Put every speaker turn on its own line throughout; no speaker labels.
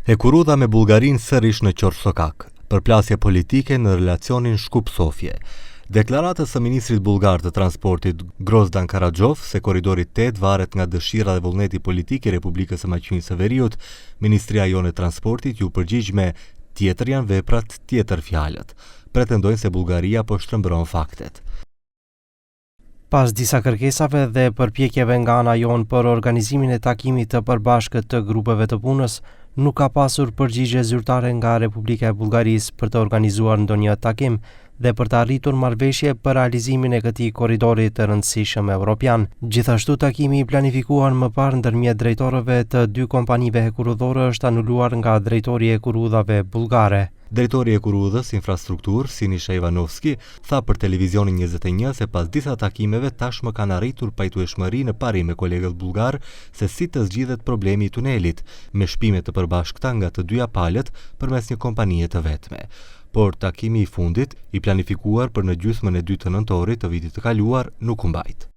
Hekurudha me Bullgarinë sërish në Qorsokak, përplasje politike në relacionin Shkup-Sofje. Deklaratës së ministrit bullgar të transportit Grozdan Karajov se koridori 8 varet nga dëshira dhe vullneti politik i Republikës së Maqedonisë së Veriut, Ministria jonë e transportit ju përgjigj me tjetër janë veprat, tjetër fjalët. Pretendojnë se Bullgaria po shtrembron faktet.
Pas disa kërkesave dhe përpjekjeve nga ana jonë për organizimin e takimit të përbashkët të grupeve të punës, nuk ka pasur përgjigje zyrtare nga Republika e Bullgarisë për të organizuar ndonjë takim dhe për të arritur marrëveshje për realizimin e këtij korridori të rëndësishëm evropian. Gjithashtu takimi i planifikuar më parë ndërmjet drejtorëve të dy kompanive hekurudhore është anuluar nga drejtori i hekurudhave bullgare.
Drejtori i hekurudhës infrastruktur, Sinisha Ivanovski, tha për televizionin 21 se pas disa takimeve tashmë kanë arritur pajtueshmëri në parim me kolegët bullgar se si të zgjidhet problemi i tunelit, me shpime të përbashkëta nga të dyja palët përmes një kompanie të vetme. Por takimi i fundit, i planifikuar për në gjysmën e 2 të nëntorit të vitit të kaluar, nuk u mbajt.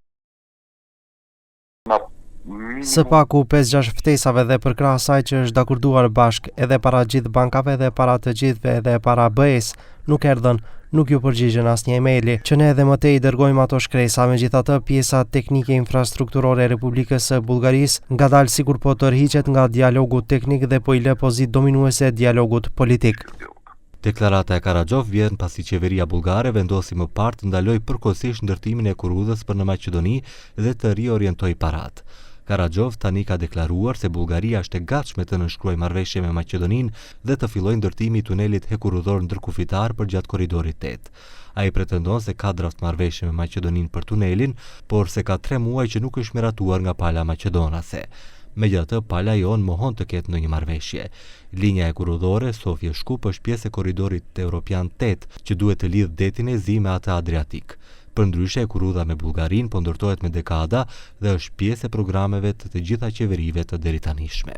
Së paku 5-6 ftesave dhe përkrah asaj që është dakurduar bashk edhe para gjithë bankave dhe para të gjithëve edhe para BE-s, nuk erdhën, nuk ju përgjigjen asnjë emaili, që ne edhe më tej dërgojmë ato shkresa. Megjithatë, pjesa teknike infrastrukturore e Republikës së Bullgarisë ngadalë sikur po tërhiqet nga dialogu teknik dhe po i lë pozitë dominuese dialogut politik.
Deklarata e Karajov vjen pasi qeveria bullgare vendosi më parë të ndaloj përkohësisht ndërtimin e hekurudhës për në Maqedoni dhe të riorientojë parat. Karajov tani ka deklaruar se Bullgaria është e gatshme të nënshkruajë marrëveshje me Maqedoninë dhe të fillojë ndërtimi i tunelit hekurudhor ndërkufitar për gjatë korridorit 8. Ai pretendon se ka draft marrëveshje me Maqedoninë për tunelin, por se ka 3 muaj që nuk është miratuar nga pala maqedonase. Megjithatë, pala jon mohon të ketë ndonjë marrëveshje. Linja hekurudhore Sofje-Shkup është pjesë e korridorit evropian 8, që duhet të lidhë detin e Zi me atë adriatik. Përndryshe, hekurudha me Bullgarinë po ndërtohet me dekada dhe është pjesë e programeve të gjitha qeverive të deritanishme.